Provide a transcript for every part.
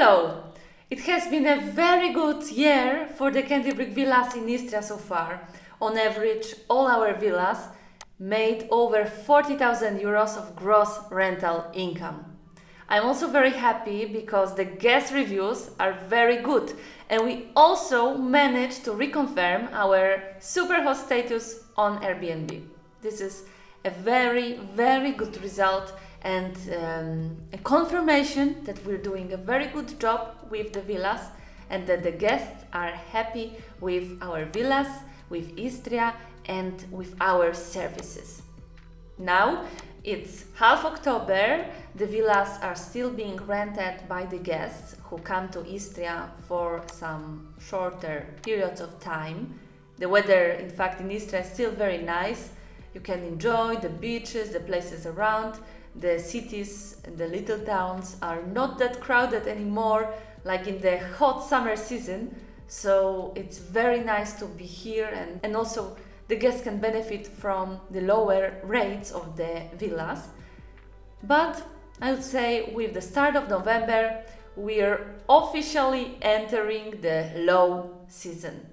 Hello! It has been a very good year for the Candy Brick Villas in Istria so far. On average, all our villas made over 40,000 euros of gross rental income. I'm also very happy because the guest reviews are very good and we also managed to reconfirm our superhost status on Airbnb. This is a very good result and a confirmation that we're doing a very good job with the villas and that the guests are happy with our villas, with Istria and with our services. Now it's half October, the villas are still being rented by the guests who come to Istria for some shorter periods of time. The weather, in fact, in Istria is still very nice. You can enjoy the beaches, the places around. The cities and the little towns are not that crowded anymore like in the hot summer season, so it's very nice to be here and also the guests can benefit from the lower rates of the villas. But I would say with the start of November we're officially entering the low season.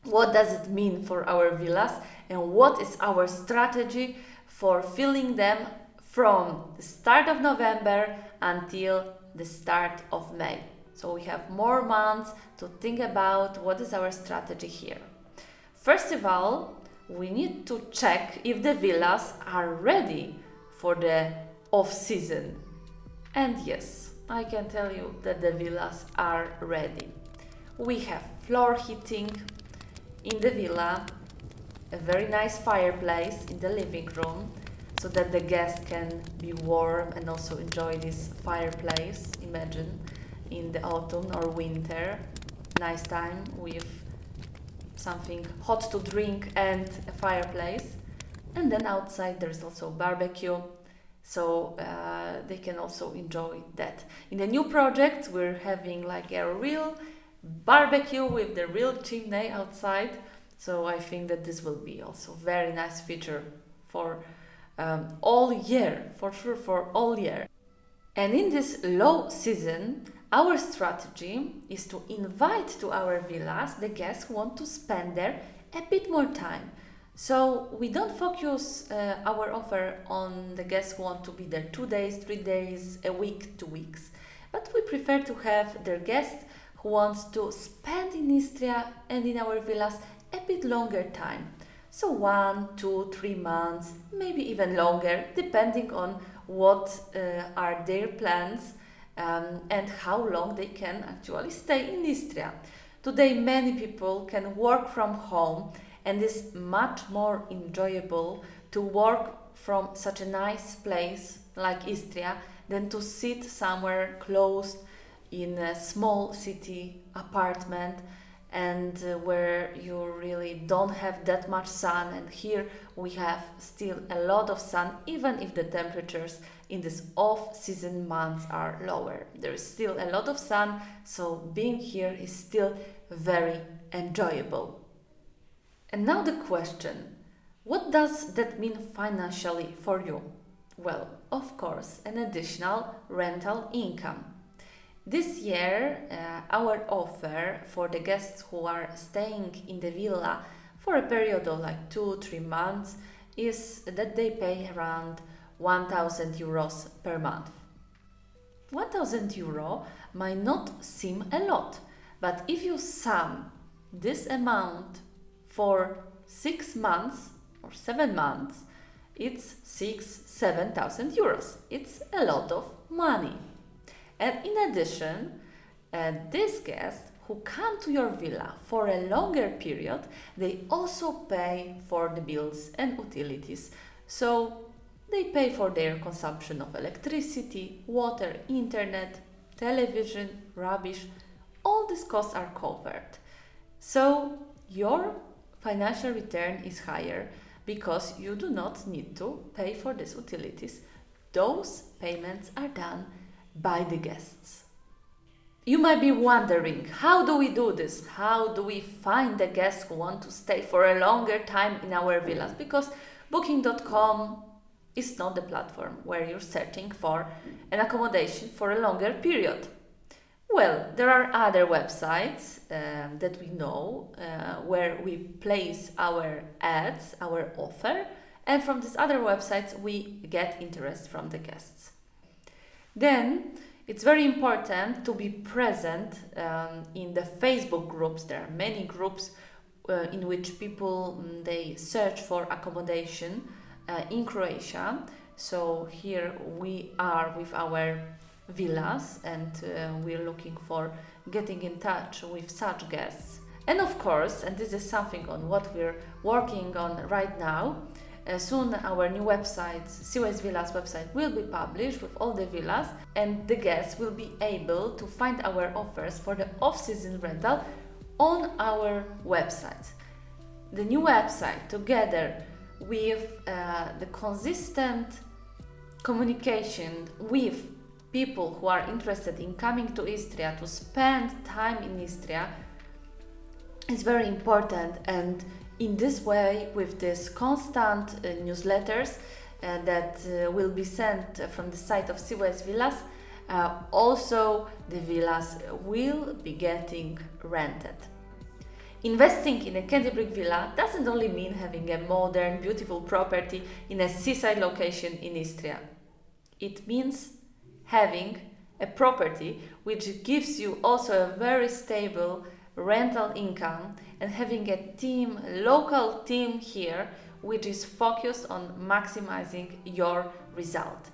What does it mean for our villas and what is our strategy for filling them from the start of November until the start of May? So we have more months to think about what is our strategy here. First of all, we need to check if the villas are ready for the off-season. And yes, I can tell you that the villas are ready. We have floor heating in the villa, a very nice fireplace in the living room, so that the guests can be warm and also enjoy this fireplace. Imagine in the autumn or winter, nice time with something hot to drink and a fireplace. And then outside there is also barbecue, so they can also enjoy that. In the new project we're having like a real barbecue with the real chimney outside, so I think that this will be also very nice feature for all year, for sure, for all year. And in this low season, our strategy is to invite to our villas the guests who want to spend there a bit more time. So we don't focus our offer on the guests who want to be there 2 days, 3 days, a week, 2 weeks. But we prefer to have their guests who want to spend in Istria and in our villas a bit longer time. So 1, 2, 3 months, maybe even longer, depending on what are their plans and how long they can actually stay in Istria. Today many people can work from home and it's much more enjoyable to work from such a nice place like Istria than to sit somewhere close in a small city apartment and where you really don't have that much sun. And here we have still a lot of sun, even if the temperatures in these off-season months are lower. There is still a lot of sun, so being here is still very enjoyable. And now the question, what does that mean financially for you? Well, of course, an additional rental income. This year, our offer for the guests who are staying in the villa for a period of like 2-3 months is that they pay around 1,000 euros per month. 1,000 euro might not seem a lot, but if you sum this amount for 6 months or 7 months, it's 6,000-7,000 euros. It's a lot of money. And in addition, these guests who come to your villa for a longer period, they also pay for the bills and utilities. So they pay for their consumption of electricity, water, internet, television, rubbish. All these costs are covered. So your financial return is higher because you do not need to pay for these utilities. Those payments are done by the guests. You might be wondering, how do we do this? How do we find the guests who want to stay for a longer time in our villas? Because Booking.com is not the platform where you're searching for an accommodation for a longer period. Well, there are other websites that we know where we place our ads, our offer, and from these other websites we get interest from the guests. Then it's very important to be present in the Facebook groups. There are many groups in which people they search for accommodation in Croatia. So here we are with our villas, and we're looking for getting in touch with such guests. And of course, and this is something on what we're working on right now, soon our new website, Seaways Villas website, will be published with all the villas, and the guests will be able to find our offers for the off-season rental on our website. The new website, together with the consistent communication with people who are interested in coming to Istria to spend time in Istria, is very important. And in this way, with this constant newsletters that will be sent from the site of Seaways Villas, also the villas will be getting rented. Investing in a candy brick villa doesn't only mean having a modern, beautiful property in a seaside location in Istria. It means having a property which gives you also a very stable rental income, and having a team, local team here, which is focused on maximizing your result.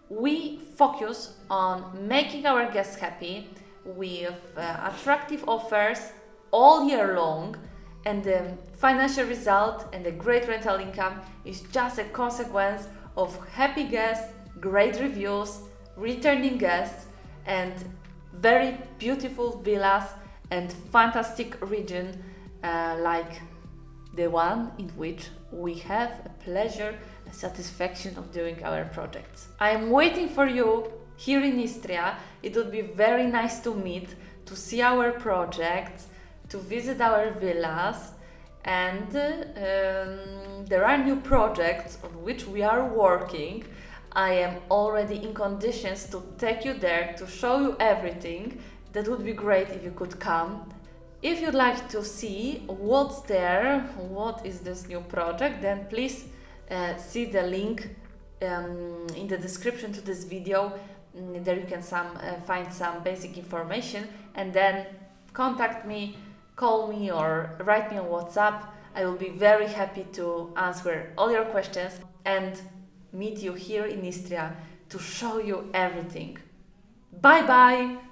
We focus on making our guests happy with attractive offers all year long, and the financial result and the great rental income is just a consequence of happy guests, great reviews, returning guests, and very beautiful villas and fantastic region like the one in which we have a pleasure and satisfaction of doing our projects. I am waiting for you here in Istria. It would be very nice to meet, to see our projects, to visit our villas, and there are new projects on which we are working. I am already in conditions to take you there, to show you everything. That would be great if you could come. If you'd like to see what's there, what is this new project, then please see the link in the description to this video. There you can find some basic information, and then contact me, call me or write me on WhatsApp. I will be very happy to answer all your questions and meet you here in Istria to show you everything. Bye bye!